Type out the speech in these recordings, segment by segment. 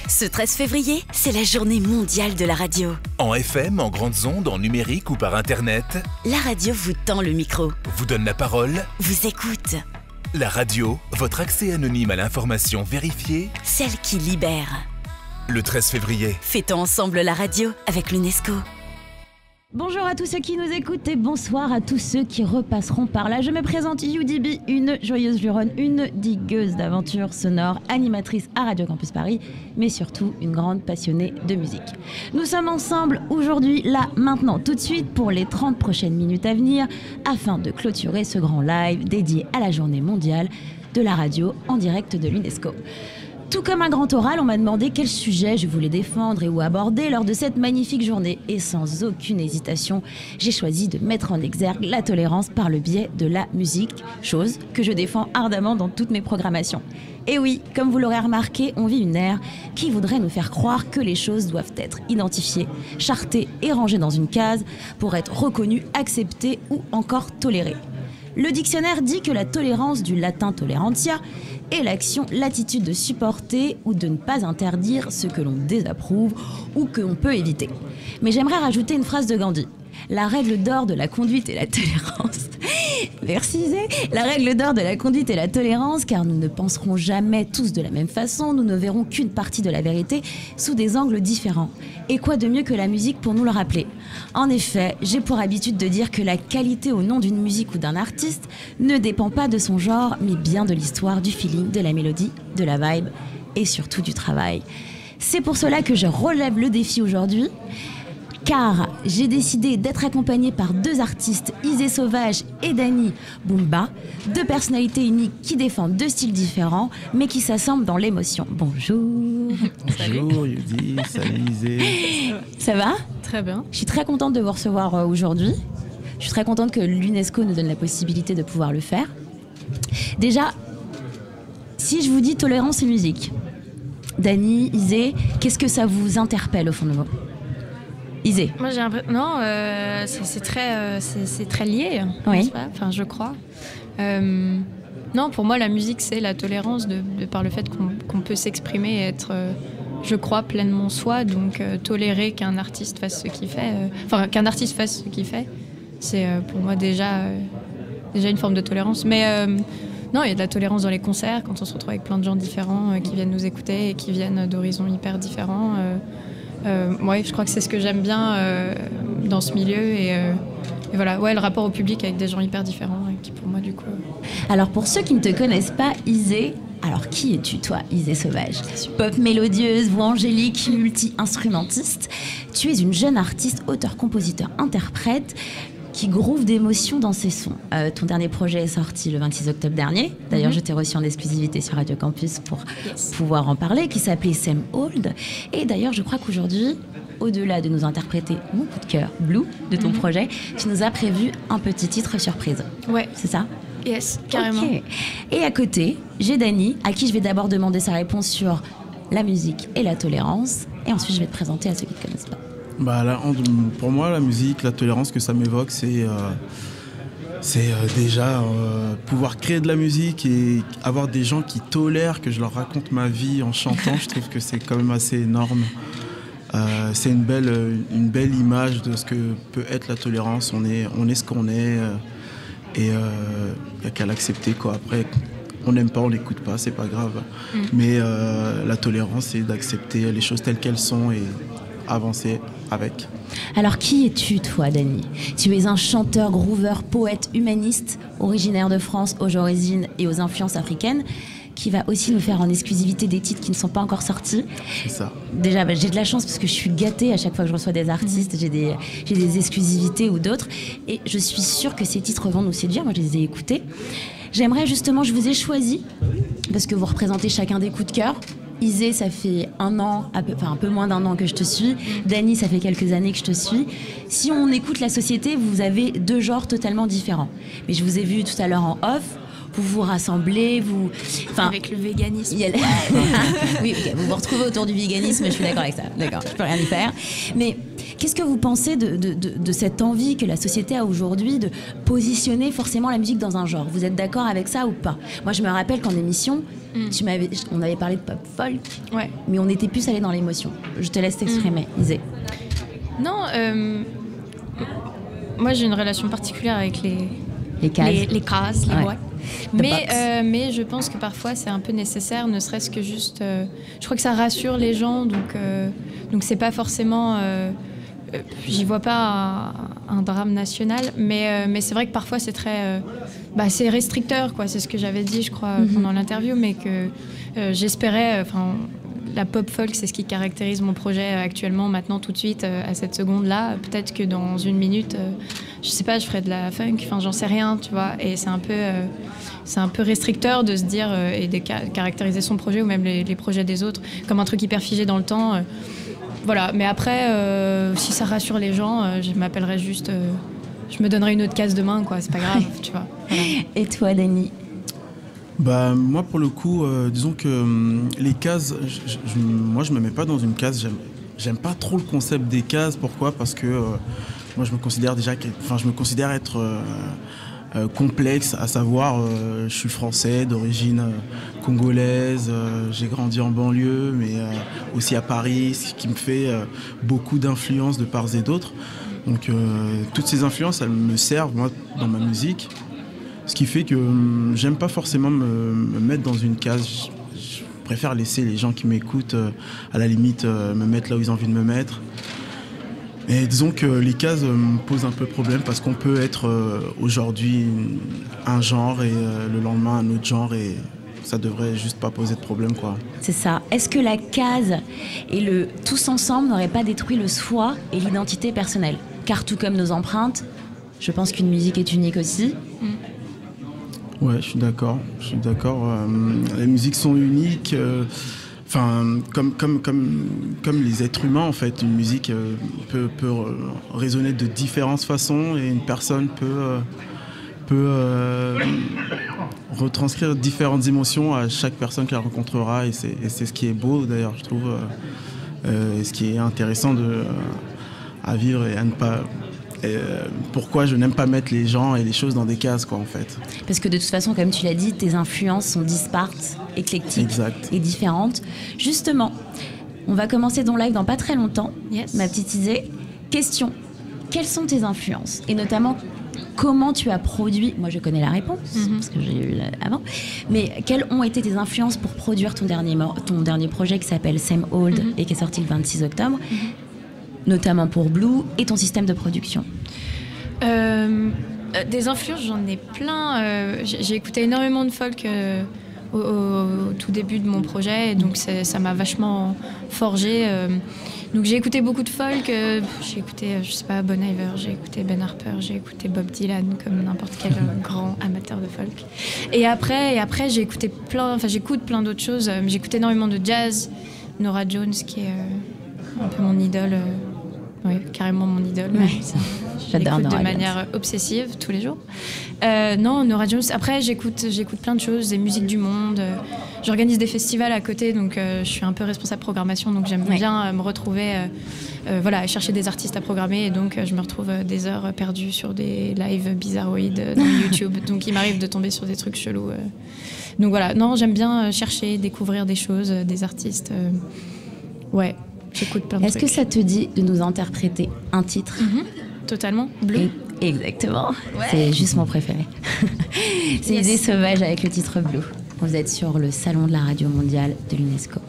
Ce 13 février, c'est la journée mondiale de la radio. En FM, en grandes ondes, en numérique ou par Internet, La radio vous tend le micro, vous donne la parole. vous écoute, La radio, votre accès anonyme à l'information vérifiée. celle qui libère. Le 13 février. Fêtons ensemble la radio avec l'UNESCO. Bonjour à tous ceux qui nous écoutent et bonsoir à tous ceux qui repasseront par là. Je me présente UDB, une joyeuse luronne, une digueuse d'aventures sonores, animatrice à Radio Campus Paris, mais surtout une grande passionnée de musique. Nous sommes ensemble aujourd'hui, là, maintenant, tout de suite, pour les 30 prochaines minutes à venir, afin de clôturer ce grand live dédié à la journée mondiale de la radio en direct de l'UNESCO. Tout comme un grand oral, on m'a demandé quel sujet je voulais défendre et où aborder lors de cette magnifique journée. Et sans aucune hésitation, j'ai choisi de mettre en exergue la tolérance par le biais de la musique, chose que je défends ardemment dans toutes mes programmations. Et oui, comme vous l'aurez remarqué, on vit une ère qui voudrait nous faire croire que les choses doivent être identifiées, chartées et rangées dans une case pour être reconnues, acceptées ou encore tolérées. Le dictionnaire dit que la tolérance, du latin tolerantia, est l'action, l'attitude de supporter ou de ne pas interdire ce que l'on désapprouve ou que l'on peut éviter. Mais j'aimerais rajouter une phrase de Gandhi. La règle d'or de la conduite et la tolérance. Merci Zé. La règle d'or de la conduite et la tolérance, car nous ne penserons jamais tous de la même façon, nous ne verrons qu'une partie de la vérité sous des angles différents. Et quoi de mieux que la musique pour nous le rappeler ? En effet, j'ai pour habitude de dire que la qualité au nom d'une musique ou d'un artiste ne dépend pas de son genre, mais bien de l'histoire, du feeling, de la mélodie, de la vibe et surtout du travail. C'est pour cela que je relève le défi aujourd'hui. Car j'ai décidé d'être accompagnée par deux artistes, Isée Sauvage et Dany Boumba, deux personnalités uniques qui défendent deux styles différents, mais qui s'assemblent dans l'émotion. Bonjour. Bonjour Yudi, salut Isée. Ça va ? Très bien. Je suis très contente de vous recevoir aujourd'hui. Je suis très contente que l'UNESCO nous donne la possibilité de pouvoir le faire. Déjà, si je vous dis tolérance et musique, Dany, Isée, qu'est-ce que ça vous interpelle au fond de vous ? Isée. Moi j'ai l'impression. Non, c'est très lié. Oui. N'est-ce pas ? Enfin, je crois. Non, pour moi, la musique, c'est la tolérance de par le fait qu'on peut s'exprimer et être, je crois, pleinement soi. Donc, tolérer qu'un artiste fasse ce qu'il fait. Qu'un artiste fasse ce qu'il fait, c'est pour moi déjà une forme de tolérance. Mais non, il y a de la tolérance dans les concerts, quand on se retrouve avec plein de gens différents qui viennent nous écouter et qui viennent d'horizons hyper différents. Ouais, je crois que c'est ce que j'aime bien dans ce milieu et voilà, ouais, le rapport au public avec des gens hyper différents et qui pour moi du coup. Alors pour ceux qui ne te connaissent pas, Isée, alors qui es-tu toi, Isée Sauvage ? Pop mélodieuse, voix angélique, multi-instrumentiste. Tu es une jeune artiste, auteur, compositeur, interprète qui groove d'émotions dans ses sons. Ton dernier projet est sorti le 26 octobre dernier. D'ailleurs, je t'ai reçu en exclusivité sur Radio Campus pour pouvoir en parler, qui s'appelait Same Old. Et d'ailleurs, je crois qu'aujourd'hui, au-delà de nous interpréter mon coup de cœur, Blue, de ton projet, tu nous as prévu un petit titre surprise. Ouais. C'est ça ? Yes, carrément. Ok. Et à côté, j'ai Dany, à qui je vais d'abord demander sa réponse sur la musique et la tolérance. Et ensuite, je vais te présenter à ceux qui ne te connaissent pas. Bah, là, pour moi, la musique, la tolérance que ça m'évoque, c'est déjà pouvoir créer de la musique et avoir des gens qui tolèrent que je leur raconte ma vie en chantant. Je trouve que c'est quand même assez énorme. C'est une belle image de ce que peut être la tolérance. On est ce qu'on est et il n'y a qu'à l'accepter, quoi. Après, on n'aime pas, on l'écoute pas, c'est pas grave. Mais la tolérance, c'est d'accepter les choses telles qu'elles sont et avancer avec. Alors, qui es-tu, toi, Dany ? Tu es un chanteur, groover, poète, humaniste, originaire de France, aux origines et aux influences africaines, qui va aussi nous faire en exclusivité des titres qui ne sont pas encore sortis. C'est ça. Déjà, j'ai de la chance parce que je suis gâtée à chaque fois que je reçois des artistes. J'ai des exclusivités ou d'autres. Et je suis sûre que ces titres vont nous séduire. Moi, je les ai écoutés. J'aimerais justement, je vous ai choisi, parce que vous représentez chacun des coups de cœur. Isée, ça fait un peu moins d'un an que je te suis. Dany, ça fait quelques années que je te suis. Si on écoute la société, vous avez deux genres totalement différents. Mais je vous ai vu tout à l'heure en off. vous rassemblez, enfin, Avec le véganisme. il y a oui, ok, vous vous retrouvez autour du véganisme, je suis d'accord avec ça. D'accord, je peux rien y faire. Mais qu'est-ce que vous pensez de cette envie que la société a aujourd'hui de positionner forcément la musique dans un genre? Vous êtes d'accord avec ça ou pas? Moi, je me rappelle qu'en émission, on avait parlé de pop folk, Ouais. mais on était plus allé dans l'émotion. Je te laisse t'exprimer, Isée. Non, moi j'ai une relation particulière avec Les cases. les cases, les Ouais. boîtes. Mais je pense que parfois c'est un peu nécessaire, ne serait-ce que juste. Je crois que ça rassure les gens, donc c'est pas forcément. J'y vois pas un drame national, mais c'est vrai que parfois c'est très. C'est restricteur, quoi. C'est ce que j'avais dit, je crois, pendant l'interview, mais que j'espérais. La pop folk, c'est ce qui caractérise mon projet actuellement, maintenant, tout de suite, à cette seconde-là. Peut-être que dans une minute, je sais pas, je ferai de la funk, enfin, j'en sais rien, tu vois. Et c'est un peu restricteur de se dire et de caractériser son projet ou même les projets des autres comme un truc hyper figé dans le temps. Voilà. Mais après, si ça rassure les gens, je m'appellerai juste. Je me donnerai une autre case demain, quoi. C'est pas grave, tu vois. Voilà. Et toi, Dany? Moi, pour le coup, disons que les cases, moi, je me mets pas dans une case. J'aime pas trop le concept des cases. Pourquoi? Parce que moi, je me considère être complexe, à savoir, je suis français, d'origine congolaise, j'ai grandi en banlieue, mais aussi à Paris, ce qui me fait beaucoup d'influences de part et d'autre. Donc, toutes ces influences, elles me servent, moi, dans ma musique. Ce qui fait que j'aime pas forcément me mettre dans une case. Je préfère laisser les gens qui m'écoutent, à la limite, me mettre là où ils ont envie de me mettre. Et disons que les cases me posent un peu problème parce qu'on peut être aujourd'hui un genre et le lendemain un autre genre et ça devrait juste pas poser de problème, quoi. C'est ça. Est-ce que la case et le tous ensemble n'auraient pas détruit le soi et l'identité personnelle? Car tout comme nos empreintes, je pense qu'une musique est unique aussi. Ouais, je suis d'accord. Les musiques sont uniques. Comme les êtres humains, en fait, une musique peut résonner de différentes façons et une personne peut retranscrire différentes émotions à chaque personne qu'elle rencontrera et c'est ce qui est beau, d'ailleurs, je trouve, et ce qui est intéressant à vivre et à ne pas. Pourquoi je n'aime pas mettre les gens et les choses dans des cases, quoi, en fait. Parce que de toute façon, comme tu l'as dit, tes influences sont dispartes, éclectiques Exact. et différentes. Justement, on va commencer ton live dans pas très longtemps, Yes. ma petite Isée. Question, quelles sont tes influences? Et notamment, comment tu as produit... Moi, je connais la réponse, parce que j'ai eu avant. Mais quelles ont été tes influences pour produire ton dernier projet qui s'appelle Same Old et qui est sorti le 26 octobre notamment pour Blue, et ton système de production? Des influences, j'en ai plein. J'ai écouté énormément de folk au tout début de mon projet, et donc ça m'a vachement forgé. Donc j'ai écouté beaucoup de folk. J'ai écouté, je sais pas, Bon Iver, j'ai écouté Ben Harper, j'ai écouté Bob Dylan, comme n'importe quel grand amateur de folk. Et après j'écoute plein d'autres choses. J'ai écouté énormément de jazz, Norah Jones, qui est un peu mon idole. Oui, carrément mon idole. Ouais. J'adore Norah Jones. De manière obsessive tous les jours. Non, Norah Jones. Après, j'écoute plein de choses, des musiques du monde. J'organise des festivals à côté, donc je suis un peu responsable programmation, donc j'aime bien me retrouver, chercher des artistes à programmer, et donc je me retrouve des heures perdues sur des lives bizarroïdes dans YouTube. Donc il m'arrive de tomber sur des trucs chelous. Donc voilà, non, j'aime bien chercher, découvrir des choses, des artistes. Ouais. J'écoute plein de trucs. Est-ce que ça te dit de nous interpréter un titre? Totalement. Blue. Exactement. Ouais. C'est juste mon préféré. C'est Isée Sauvage avec le titre Blue. Vous êtes sur le salon de la radio mondiale de l'UNESCO.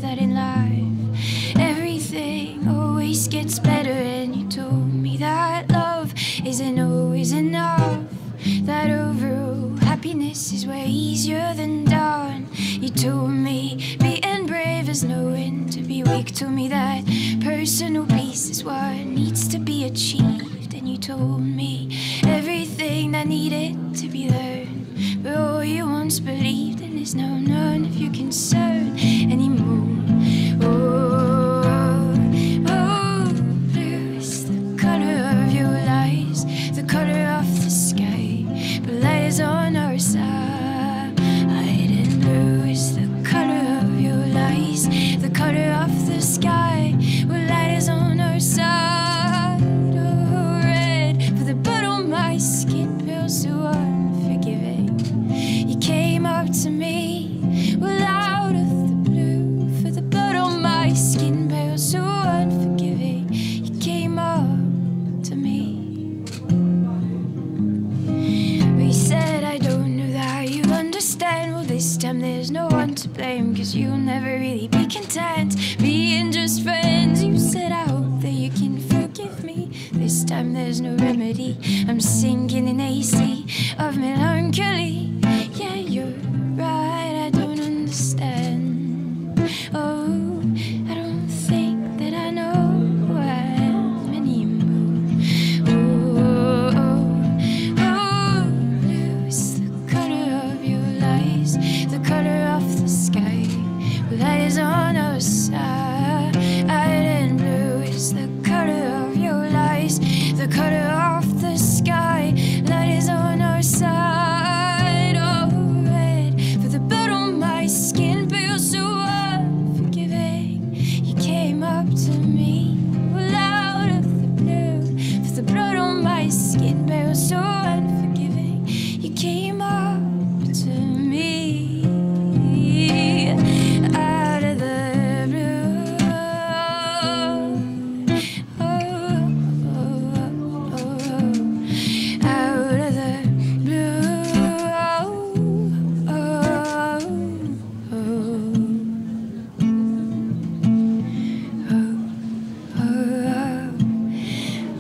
That in life everything always gets better, and you told me that love isn't always enough, that overall happiness happiness is way easier than done. You told me being brave is knowing to be weak. Told me that personal peace is what needs to be achieved. And you told me everything that needed to be learned. But all you once believed in is now none of your concern anymore. Oh, oh, blue is the color of your lies, the color of the sky, but light is on our side. And blue is the color of your lies, the color of the sky, but light is on our side. Oh, red for the blood on my skin, feels so unforgiving. You came up to me, well, out of the blue, for the blood on my skin, pale, so unforgiving. You came up to me. We said, I don't know that you understand. Well, this time there's no one to blame, cause you'll never really be content being just friends. You said, I hope that you can forgive me. This time there's no remedy. I'm sinking in a sea of melancholy. Yeah, you're right, I don't understand. Oh, I don't think that I know who I am anymore. Oh, oh, oh, blue is the color of your lies, the color of the sky, well, light is on our side. And blue is the color of your lies, the color of the sky, light is on our side. Oh, red for the blood on my skin, pale, so unforgiving. You came up to me, well, out of the blue, for the blood on my skin, pale, so unforgiving. You came up to me, out of the blue. Oh, oh, oh, oh. Out of the blue. Oh, oh,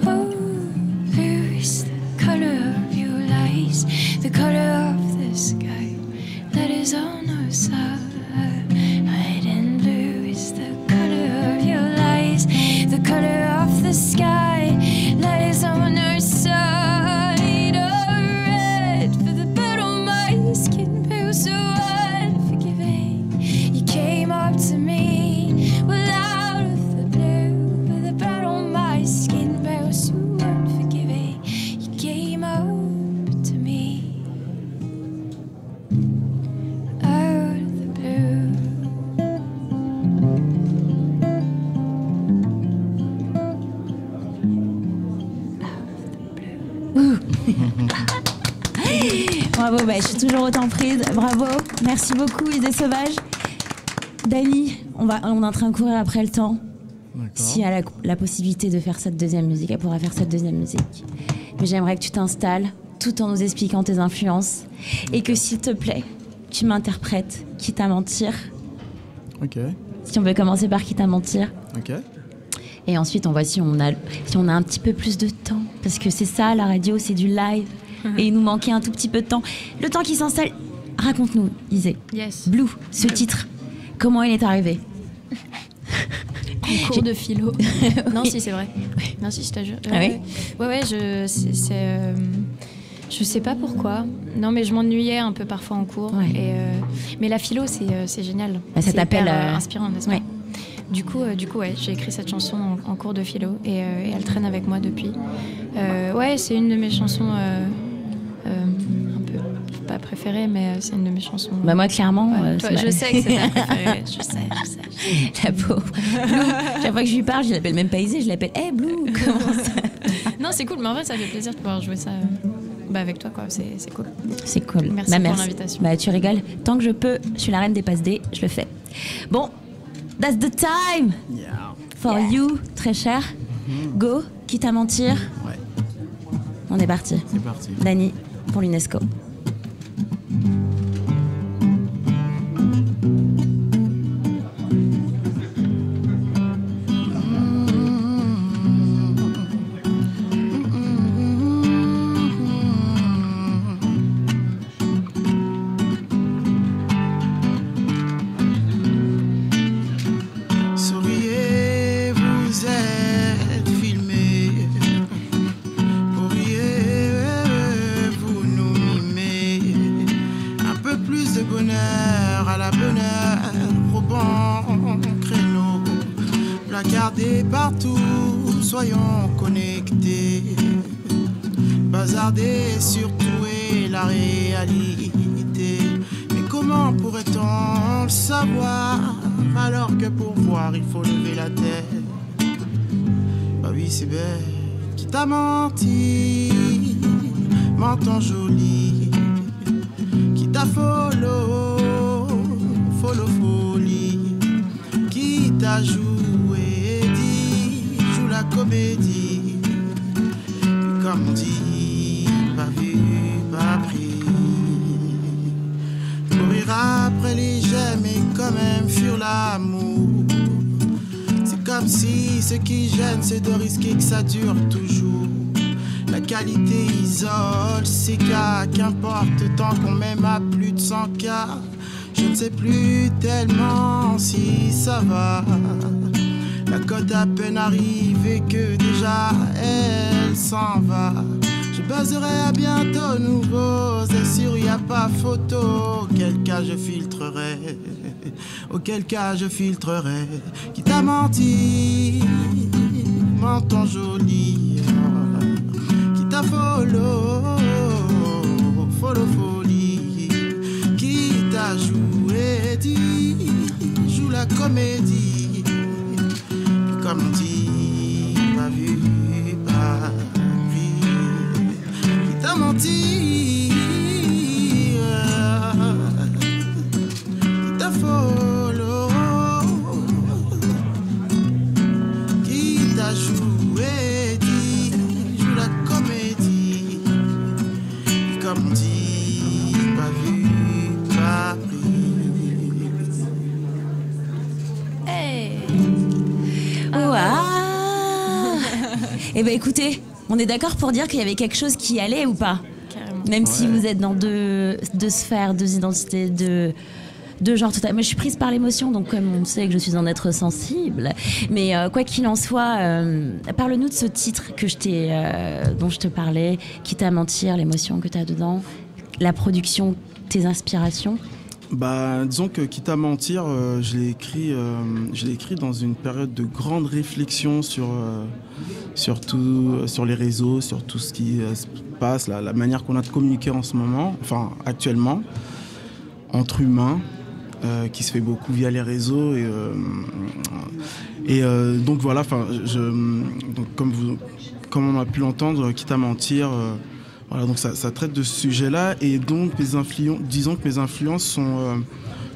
oh, blue is the color of your lies, the color of the sky, that is on our side. And blue is the color of your lies, the color of the sky, that is on our side. Oh, red for the blood on my skin, pale, so unforgiving. You came up to me, well, out of the blue, for the blood on my skin, pale, so unforgiving. You came up to me, out of the blue. Bravo, bah, je suis toujours autant prise. Bravo, merci beaucoup, Idée Sauvage. Dani, on est en train de courir après le temps. Si elle a la possibilité de faire cette deuxième musique, elle pourra faire cette deuxième musique. Mais j'aimerais que tu t'installes tout en nous expliquant tes influences et que, s'il te plaît, tu m'interprètes Quitte à mentir. Ok, Si on veut commencer par Quitte à mentir. ok. Et ensuite, on voit si on a un petit peu plus de temps. Parce que c'est ça, la radio, c'est du live. Et il nous manquait un tout petit peu de temps. Le temps qui s'installe. Raconte-nous, Isée. Yes. Blue, ce titre, comment il est arrivé? En cours de philo. Non, si, c'est vrai. Non, si, je te jure. Ah oui? Ouais, je sais pas pourquoi. Non, mais je m'ennuyais un peu parfois en cours. Ouais. Mais la philo, c'est génial. Bah, ça C'est t'appelle, hyper, inspirant, n'est-ce pas? ouais. Du coup, ouais, j'ai écrit cette chanson en cours de philo et elle traîne avec moi depuis. Ouais, c'est une de mes chansons un peu pas préférée, mais c'est une de mes chansons. Bah moi, clairement, toi, c'est je sais que c'est ta préférée. Je sais. la pauvre. Blue, chaque fois que je lui parle, je l'appelle même pas Isée, je l'appelle Hey Blue, comment ça? Non, c'est cool, mais en vrai, ça fait plaisir de pouvoir jouer ça avec toi, quoi. C'est cool. C'est cool. Merci Bah, pour l'invitation. Bah, tu rigoles. Tant que je peux, je suis la reine des passes D, je le fais. Bon, that's the time for you, très cher. Go, quitte à mentir. Ouais, On est parti. c'est parti. Dani, pour l'UNESCO. placardés partout, soyons connectés. Bazarder sur tout et la réalité. Mais comment pourrait-on le savoir alors que pour voir il faut lever la tête? Bah oui c'est belle qui t'a menti, menton joli, qui t'a folie, qui t'a joué, dit, joue la comédie. Puis comme on dit, pas vu, pas pris. Courir après les gemmes et quand même fuir l'amour. C'est comme si ce qui gêne c'est de risquer que ça dure toujours. La qualité isole ces cas, qu'importe tant qu'on m'aime à plus de 100 cas. Je ne sais plus tellement si ça va. La cote à peine arrivée que déjà elle s'en va. Je buzzerai à bientôt nouveau, c'est sûr y a pas photo. Auquel cas je filtrerai, auquel cas je filtrerai. Qui t'a menti, menton joli, qui t'a folie, qui t'a joué, dit, joue la comédie. Puis comme on dit, pas vu, pas pris. Qui t'a menti, qui t'a qui t'a joué, dit, joue la comédie. Puis comme on dit, pas vu, pas pris. Hey. Ouah. Eh ben écoutez, on est d'accord pour dire qu'il y avait quelque chose qui allait ou pas? Carrément. Même si vous êtes dans deux sphères, deux identités, deux genres totalement. Moi, je suis prise par l'émotion, donc comme on sait que je suis un être sensible. Mais quoi qu'il en soit, parle-nous de ce titre que dont je te parlais, Quitte à mentir, l'émotion que tu as dedans, la production, tes inspirations. Bah, disons que Quitte à mentir, je l'ai écrit dans une période de grande réflexion sur les réseaux, sur tout ce qui se passe, la manière qu'on a de communiquer en ce moment, enfin actuellement, entre humains, qui se fait beaucoup via les réseaux et donc voilà, enfin, donc comme on a pu l'entendre, Quitte à mentir. Voilà, donc ça traite de ce sujet-là et donc disons que mes influences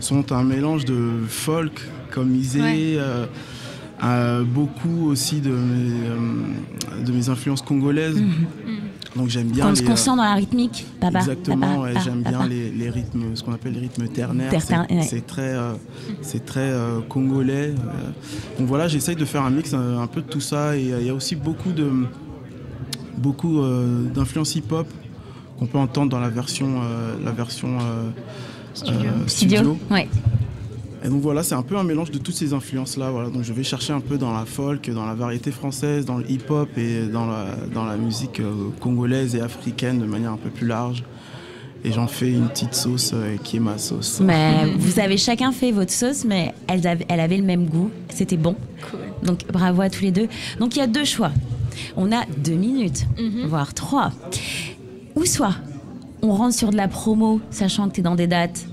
sont un mélange de folk, comme Isé, beaucoup aussi de mes influences congolaises. Donc j'aime bien Quand on se concentre dans la rythmique, papa. Exactement, papa, j'aime papa. bien les rythmes, ce qu'on appelle les rythmes ternaires. Ouais. C'est très congolais. Donc voilà, j'essaye de faire un mix un peu de tout ça et il y a aussi beaucoup d'influences hip-hop qu'on peut entendre dans la version studio. Ouais. Et donc voilà, c'est un peu un mélange de toutes ces influences-là. Voilà. Donc je vais chercher un peu dans la folk, dans la variété française, dans le hip-hop et dans la musique congolaise et africaine de manière un peu plus large. Et j'en fais une petite sauce qui est ma sauce. Mais vous avez chacun fait votre sauce, mais elle avait le même goût. C'était bon. Cool. Donc bravo à tous les deux. Donc il y a deux choix. On a 2 minutes, voire 3. Ou soit on rentre sur de la promo, sachant que tu es dans des dates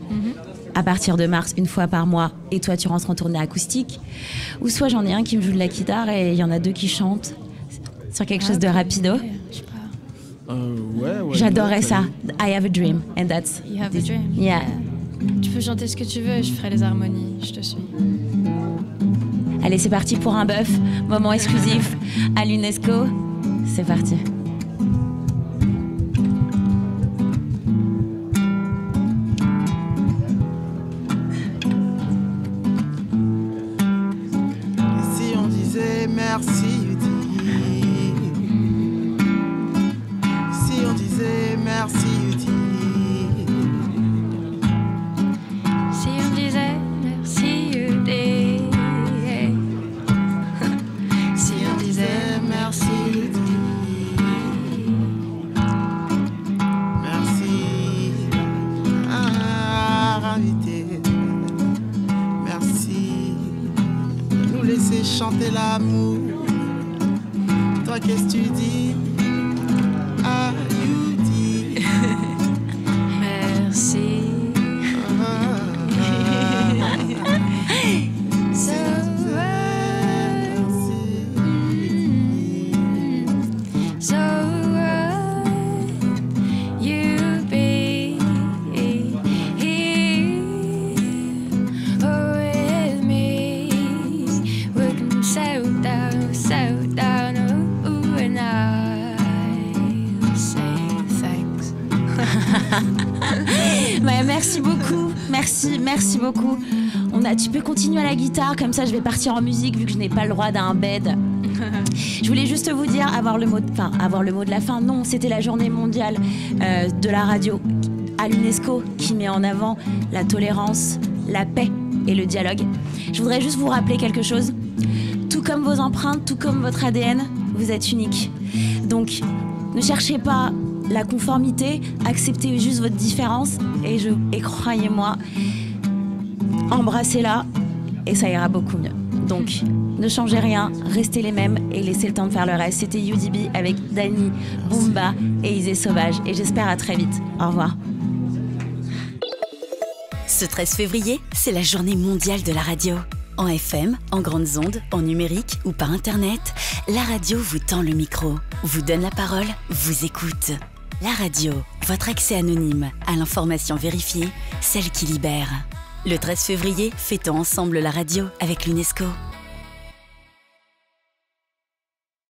à partir de mars, une fois par mois, et toi tu rentres en tournée acoustique. Ou soit j'en ai un qui me joue de la guitare et il y en a deux qui chantent sur quelque chose de rapido. Je sais pas. Ouais, J'adorais ça. I have a dream, and that's... You have a dream. Yeah. Tu peux chanter ce que tu veux, je ferai les harmonies, je te suis. Allez, c'est parti pour un bœuf. Moment exclusif à l'UNESCO. C'est parti. Si on disait merci, si on disait merci, Si on disait merci, si on disait merci, merci à invité, merci de nous laisser sais chanter l'amour. Toi, qu'est-ce que tu dis? Ah, you dis. Merci. So you be here with me. We can settle down, ooh, and I'll say thanks. Ouais, merci beaucoup, merci beaucoup. Tu peux continuer à la guitare, comme ça je vais partir en musique vu que je n'ai pas le droit d'un bed. Je voulais juste vous dire, avoir le mot de la fin. Non, c'était la journée mondiale de la radio à l'UNESCO qui met en avant la tolérance, la paix et le dialogue. Je voudrais juste vous rappeler quelque chose. Tout comme vos empreintes, tout comme votre ADN, vous êtes unique. Donc, ne cherchez pas la conformité, acceptez juste votre différence et croyez-moi, embrassez-la et ça ira beaucoup mieux. Donc, ne changez rien, restez les mêmes et laissez le temps de faire le reste. C'était UDB avec Dani, Bumba et Isée Sauvage. Et j'espère à très vite. Au revoir. Ce 13 février, c'est la journée mondiale de la radio. En FM, en grandes ondes, en numérique ou par Internet, la radio vous tend le micro, vous donne la parole, vous écoute. La radio, votre accès anonyme à l'information vérifiée, celle qui libère. Le 13 février, fêtons ensemble la radio avec l'UNESCO.